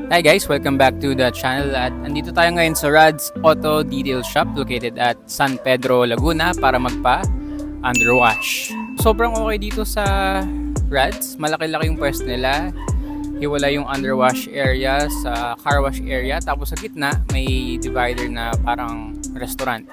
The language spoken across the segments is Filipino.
Hi guys, welcome back to the channel at andito tayo ngayon sa Rad's Auto Detail Shop located at San Pedro, Laguna para magpa-underwash. Sobrang okay dito sa Rad's, malaki-laki yung pwesto nila. Hiwala yung underwash area sa car wash area, tapos sa gitna may divider na parang restaurant.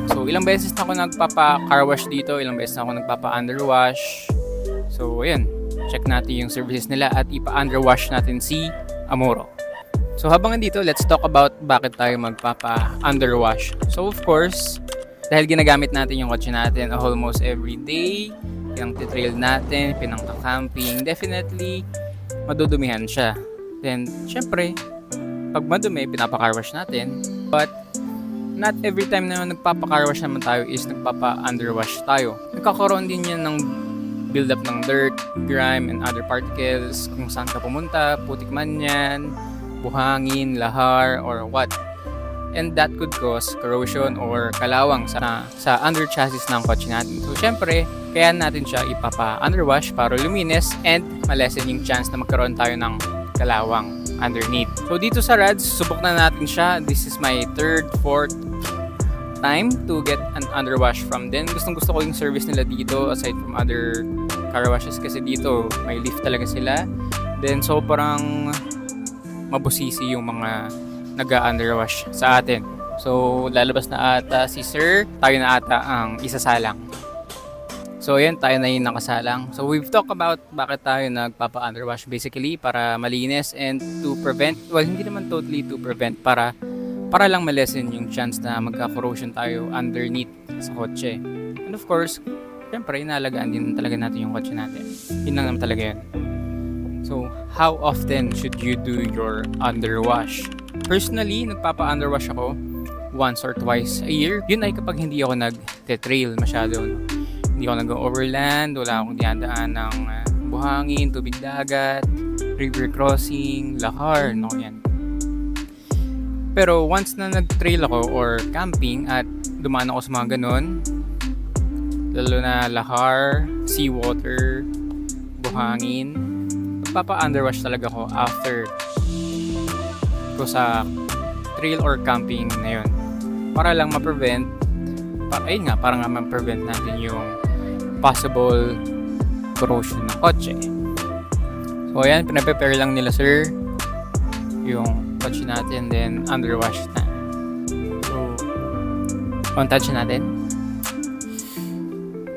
So, ilang beses na ako nagpapa-car wash dito, ilang beses na ako nagpapa-underwash. So, ayan, check natin yung services nila at ipa-underwash natin si Amuro. So, habang nandito, let's talk about bakit tayo magpapa-underwash. So, of course, dahil ginagamit natin yung kotse natin almost every day, pinang-trail natin, pinang-camping, definitely, madudumihan siya. Then, syempre, pag madumi, pinapa-car wash natin. But, not every time na nagpapa-car wash naman tayo is nagpapa-underwash tayo. Nagkakaroon din yan ng build-up ng dirt, grime, and other particles. Kung saan ka pumunta, putik man yan, buhangin, lahar, or what. And that could cause corrosion or kalawang sa under chassis ng kotse natin. So, syempre, kaya natin siya ipapa-underwash para luminis and malesen yung chance na magkaroon tayo ng kalawang underneath. So, dito sa Rad's, subok na natin siya. This is my third, fourth time to get an underwash from them. Gustong-gusto ko yung service nila dito aside from other car washes kasi dito may lift talaga sila. Then, so parang mabusisi yung mga nag-underwash sa atin. So, lalabas na ata si Sir. Tayo na ata ang isasalang. So, ayan, tayo na yung nakasalang. So, we've talked about bakit tayo nagpapa-underwash basically para malinis and to prevent, well, hindi naman totally to prevent, para lang malesen yung chance na magka-corrosion tayo underneath sa kotse. And of course, syempre, inalagaan din talaga natin yung kotse natin. Yun lang naman talaga yan. So, how often should you do your underwash? Personally, nagpapa-underwash ako once or twice a year. Yun ay kapag hindi ako nag-trail masyado. Hindi ako nag-overland, wala akong dinadaan ng buhangin, tubig dagat, river crossing, lahar, no, yan. Pero once na nag-trail ako or camping at dumaan ako sa mga ganun, lalo na lahar, seawater, buhangin, magpapa-underwash talaga ako after ko sa trail or camping na yun. Para lang ma-prevent, para nga ma-prevent natin yung possible corrosion ng kotse. So ayan, pinaprepare lang nila Sir yung kotse natin, then underwash na. So, montage natin.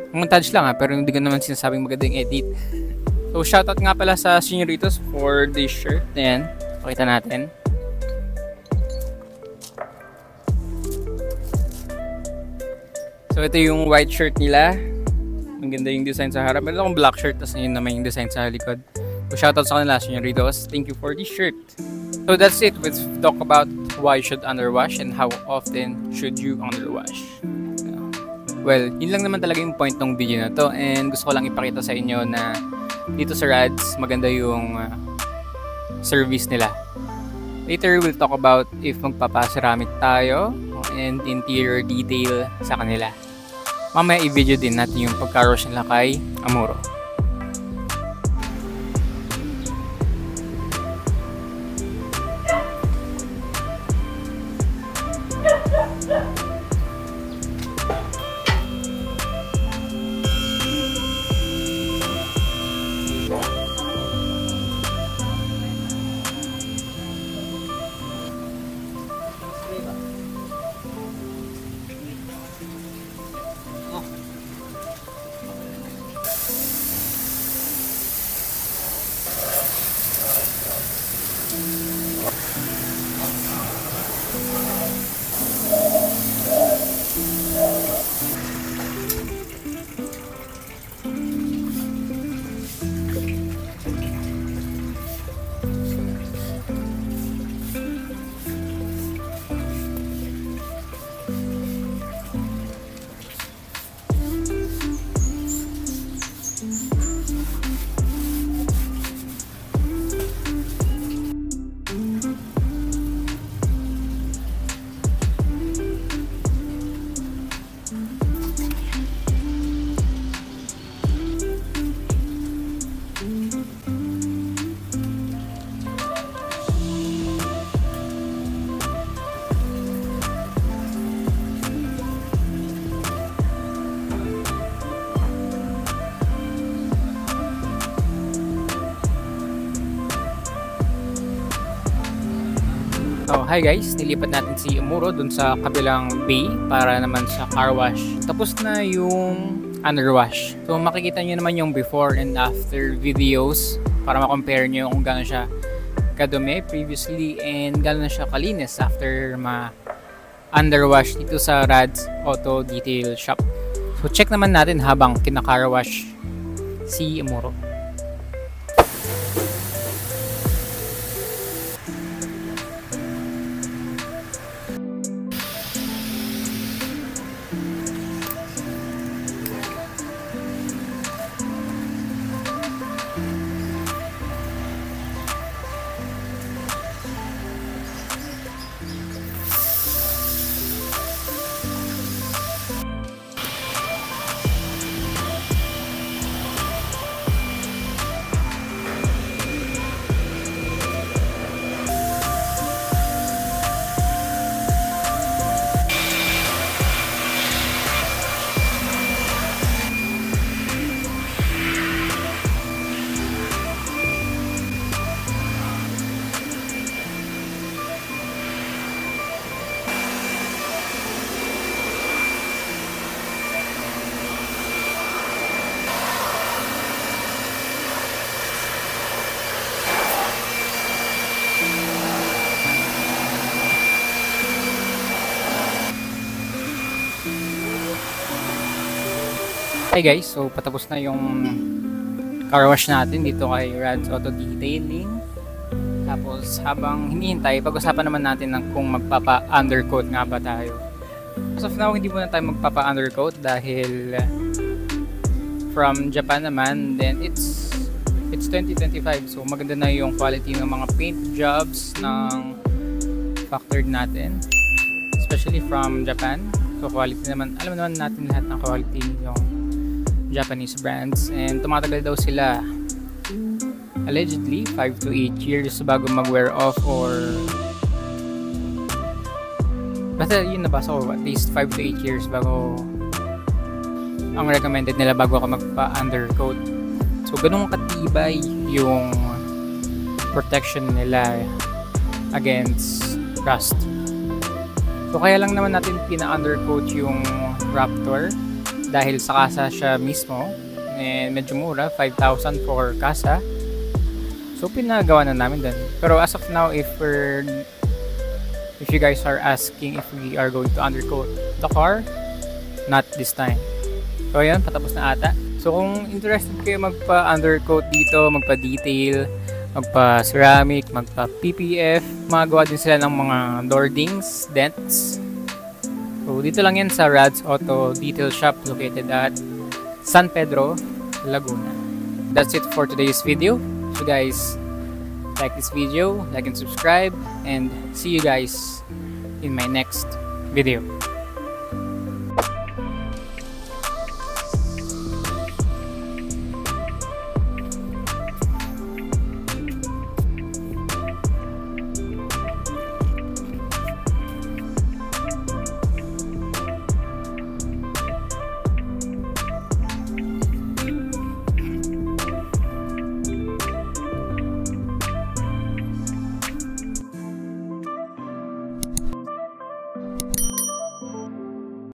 Montage lang pero hindi ko naman sinasabing magandang edit. So, shoutout nga pala sa Señoritos for this shirt. Ayan, pakita natin. So, ito yung white shirt nila. Ang ganda yung design sa harap. Meron akong black shirt, tapos yun naman yung design sa likod. So, shoutout sa kanila, Señoritos. Thank you for this shirt. So, that's it. Let's talk about why you should underwash and how often should you underwash. Well, yun lang naman talaga yung point ng video na to. And gusto ko lang ipakita sa inyo na dito sa Rad's, maganda yung service nila. Later, we'll talk about if magpapaceramic tayo and interior detail sa kanila. Mamaya i-video din natin yung pagka-wash nila kay Amuro. So, hi guys, nilipat natin si Amuro dun sa kabilang bay para naman sa car wash. Tapos na yung under wash. So, makikita nyo naman yung before and after videos para ma-compare nyo kung gano'n siya kadumi previously and gano'n na siya kalinis after ma-under wash dito sa Rad's Auto Detail Shop. So, check naman natin habang kina-car wash si Amuro. Hi guys, so patapos na yung car wash natin dito kay Rad's Auto Detailing. Tapos habang hinihintay, pag-usapan naman natin ng kung magpapa-undercoat nga ba tayo. As of now, hindi muna tayo magpapa-undercoat dahil from Japan naman, then it's 2025, so maganda na yung quality ng mga paint jobs ng factory natin, especially from Japan. So quality naman, alam naman natin lahat ng quality yung Japanese brands, and tumatagal daw sila allegedly 5 to 8 years bago mag-wear off, or basta yun nabasa ko, at least 5 to 8 years bago ang recommended nila bago ako magpa-undercoat. So ganun katibay yung protection nila against rust. So kaya lang naman natin pina-undercoat yung Raptor dahil sa kasa siya mismo, and medyo mura, 5,000 for kasa. So pinagawa na namin din. Pero as of now, if you guys are asking if we are going to undercoat the car, not this time. So ayun, patapos na ata. So kung interested kayo magpa-undercoat dito, magpa-detail, magpa-ceramic, magpa-PPF, magawa din sila ng mga door dings, dents. So dito lang yan sa Rad's Auto Detail Shop located at San Pedro, Laguna. That's it for today's video. So guys, like this video, like and subscribe, and see you guys in my next video.